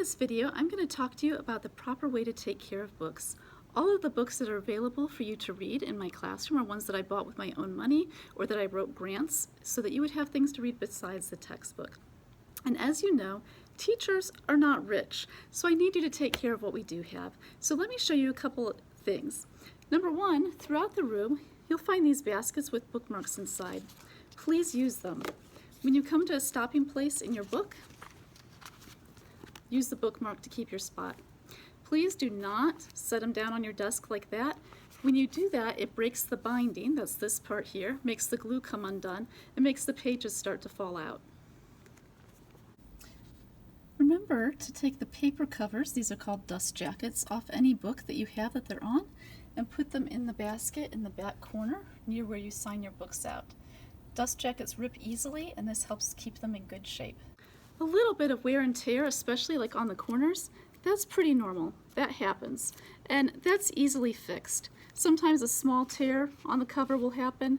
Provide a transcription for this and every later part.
this video, I'm going to talk to you about the proper way to take care of books. All of the books that are available for you to read in my classroom are ones that I bought with my own money or that I wrote grants so that you would have things to read besides the textbook. And as you know, teachers are not rich, so I need you to take care of what we do have. So let me show you a couple of things. Number one, throughout the room, you'll find these baskets with bookmarks inside. Please use them. When you come to a stopping place in your book, use the bookmark to keep your spot. Please do not set them down on your desk like that. When you do that, it breaks the binding, that's this part here, makes the glue come undone, and makes the pages start to fall out. Remember to take the paper covers, these are called dust jackets, off any book that you have that they're on, and put them in the basket in the back corner near where you sign your books out. Dust jackets rip easily, and this helps keep them in good shape. A little bit of wear and tear, especially like on the corners, that's pretty normal. That happens. And that's easily fixed. Sometimes a small tear on the cover will happen.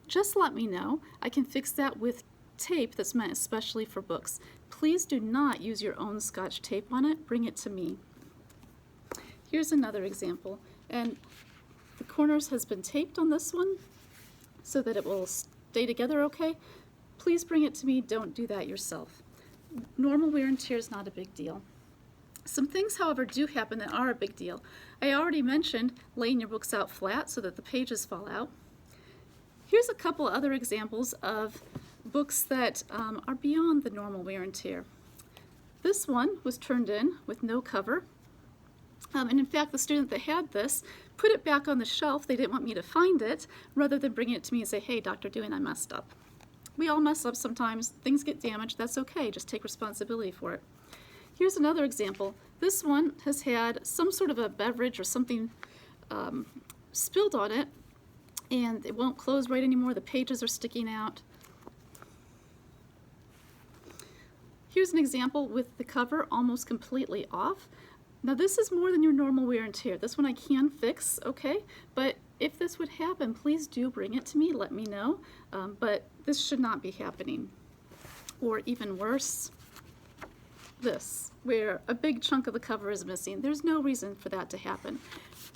Just let me know. I can fix that with tape that's meant especially for books. Please do not use your own Scotch tape on it. Bring it to me. Here's another example. And the corners has been taped on this one so that it will stay together okay. Please bring it to me. Don't do that yourself. Normal wear and tear is not a big deal. Some things, however, do happen that are a big deal. I already mentioned laying your books out flat so that the pages fall out. Here's a couple other examples of books that are beyond the normal wear and tear. This one was turned in with no cover. And in fact, the student that had this put it back on the shelf. They didn't want me to find it, rather than bringing it to me and say, hey, Dr. Dewing, I messed up. We all mess up sometimes. Things get damaged. That's okay. Just take responsibility for it. Here's another example. This one has had some sort of a beverage or something spilled on it, and it won't close right anymore. The pages are sticking out. Here's an example with the cover almost completely off. Now this is more than your normal wear and tear. This one I can fix, okay? But if this would happen, please do bring it to me, let me know. But this should not be happening. Or even worse, this, where a big chunk of the cover is missing. There's no reason for that to happen.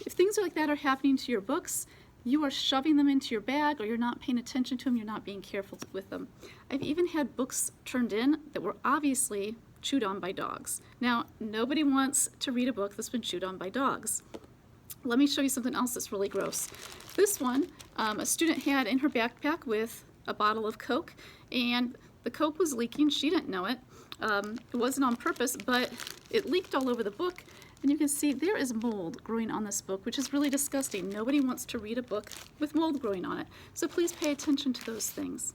If things like that are happening to your books, you are shoving them into your bag, or you're not paying attention to them, you're not being careful with them. I've even had books turned in that were obviously chewed on by dogs. Now, nobody wants to read a book that's been chewed on by dogs. Let me show you something else that's really gross. This one, a student had in her backpack with a bottle of Coke, and the Coke was leaking. She didn't know it. It wasn't on purpose, but it leaked all over the book, and you can see there is mold growing on this book, which is really disgusting. Nobody wants to read a book with mold growing on it, so please pay attention to those things.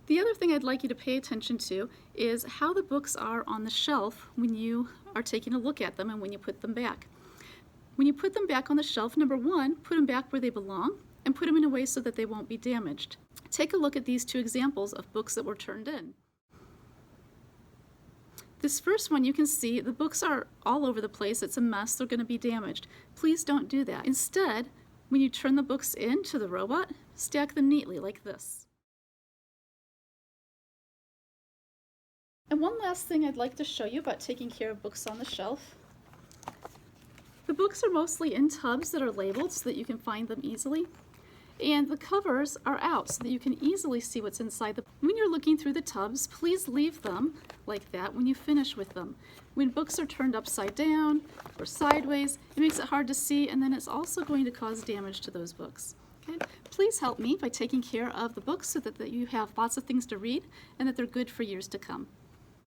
The other thing I'd like you to pay attention to is how the books are on the shelf when you are taking a look at them and when you put them back. When you put them back on the shelf, number one, put them back where they belong and put them in a way so that they won't be damaged. Take a look at these two examples of books that were turned in. This first one, you can see the books are all over the place. It's a mess. They're going to be damaged. Please don't do that. Instead, when you turn the books into the robot, stack them neatly like this. And one last thing I'd like to show you about taking care of books on the shelf. The books are mostly in tubs that are labeled so that you can find them easily. And the covers are out so that you can easily see what's inside them. When you're looking through the tubs, please leave them like that when you finish with them. When books are turned upside down or sideways, it makes it hard to see, and then it's also going to cause damage to those books. Okay? Please help me by taking care of the books so that you have lots of things to read and that they're good for years to come.